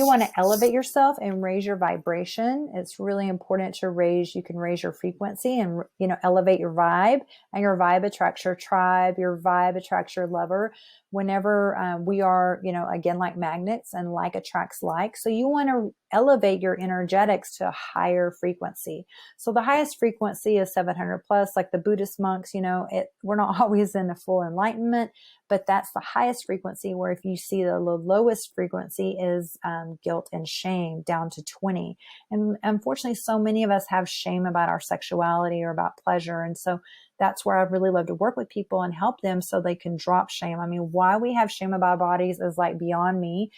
You want to elevate yourself and raise your vibration. It's really important to you can raise your frequency and, elevate your vibe, and your vibe attracts your tribe. Your vibe attracts your lover. Whenever we are, again, like magnets, and like attracts like. So you want to elevate your energetics to a higher frequency. So the highest frequency is 700 plus, like the Buddhist monks, we're not always in a full enlightenment, but that's the highest frequency, where if you see the lowest frequency is guilt and shame, down to 20. And unfortunately, so many of us have shame about our sexuality or about pleasure. And so that's where I'd really love to work with people and help them so they can drop shame. I mean, why we have shame about bodies is like beyond me.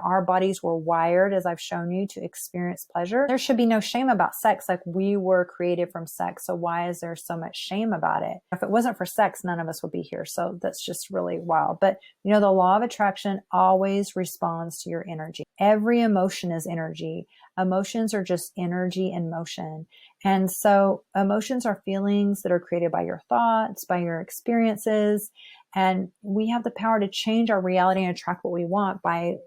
Our bodies were wired, as I've shown you, to experience pleasure. There should be no shame about sex. Like, we were created from sex. So why is there so much shame about it? If it wasn't for sex, none of us would be here. So that's just really wild. But the law of attraction always responds to your energy. Every emotion is energy. Emotions are just energy in motion. And so emotions are feelings that are created by your thoughts, by your experiences. And we have the power to change our reality and attract what we want by,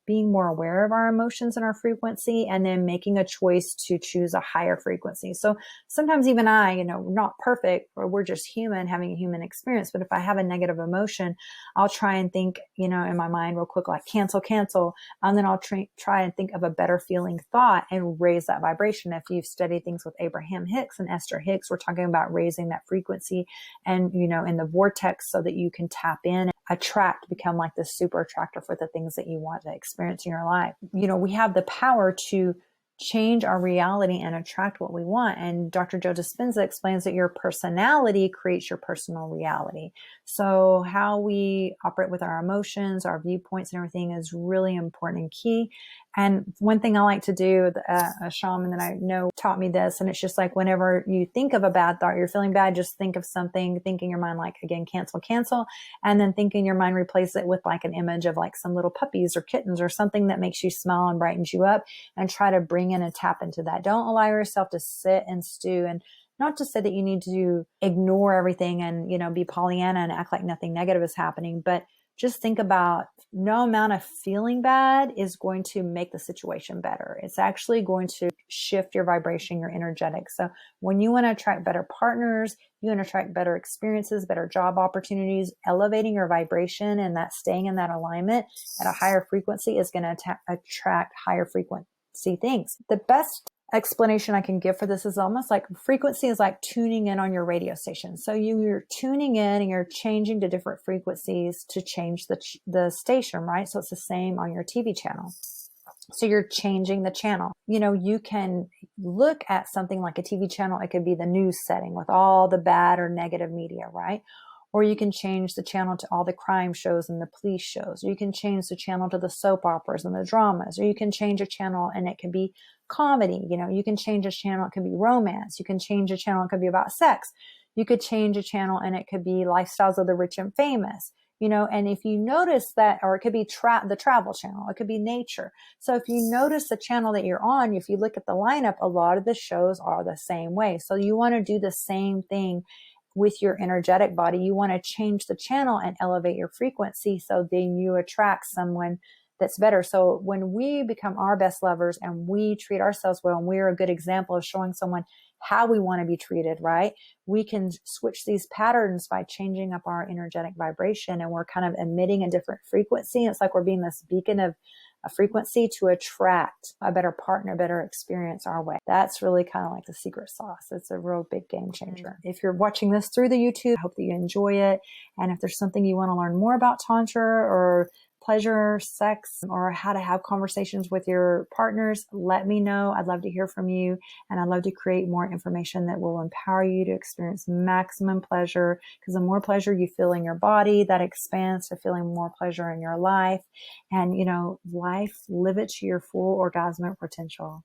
being more aware of our emotions and our frequency, and then making a choice to choose a higher frequency. So sometimes even I, not perfect, or we're just human having a human experience. But if I have a negative emotion, I'll try and think, in my mind real quick, like cancel. And then I'll try and think of a better feeling thought and raise that vibration. If you've studied things with Abraham Hicks and Esther Hicks, we're talking about raising that frequency and, in the vortex, so that you can tap in, become like this super attractor for the things that you want to experience in your life. We have the power to change our reality and attract what we want. And Dr. Joe Dispenza explains that your personality creates your personal reality. So how we operate with our emotions, our viewpoints, and everything is really important and key. And one thing I like to do, a shaman that I know taught me this, and it's just like, whenever you think of a bad thought, you're feeling bad, just think of something, think in your mind, like, again, cancel, and then think in your mind, replace it with like an image of like some little puppies or kittens or something that makes you smile and brightens you up, and try to bring in and tap into that. Don't allow yourself to sit and stew. And not to say that you need to ignore everything and, be Pollyanna and act like nothing negative is happening, but just think about, no amount of feeling bad is going to make the situation better. It's actually going to shift your vibration, your energetics. So when you want to attract better partners, you want to attract better experiences, better job opportunities, elevating your vibration and that staying in that alignment at a higher frequency is going to attract higher frequency things. The best explanation I can give for this is almost like frequency is like tuning in on your radio station. So you're tuning in and you're changing to different frequencies to change the station, right? So it's the same on your TV channel. So you're changing the channel. You can look at something like a TV channel. It could be the news setting with all the bad or negative media, right? Or you can change the channel to all the crime shows and the police shows. Or you can change the channel to the soap operas and the dramas. Or you can change a channel and it can be comedy. You can change a channel. It can be romance. You can change a channel. It could be about sex. You could change a channel and it could be lifestyles of the rich and famous. And if you notice that, or it could be the travel channel, it could be nature. So if you notice the channel that you're on, if you look at the lineup, a lot of the shows are the same way. So you want to do the same thing with your energetic body. You want to change the channel and elevate your frequency, so then you attract someone that's better. So when we become our best lovers and we treat ourselves well, and we're a good example of showing someone how we want to be treated, right? We can switch these patterns by changing up our energetic vibration, and we're kind of emitting a different frequency. It's like we're being this beacon of a frequency to attract a better partner, a better experience our way. That's really kind of like the secret sauce. It's a real big game changer. If you're watching this through the YouTube, I hope that you enjoy it. And if there's something you want to learn more about Tantra or pleasure, sex, or how to have conversations with your partners, let me know. I'd love to hear from you. And I'd love to create more information that will empower you to experience maximum pleasure. Because the more pleasure you feel in your body, that expands to feeling more pleasure in your life. And, life, live it to your full orgasmic potential.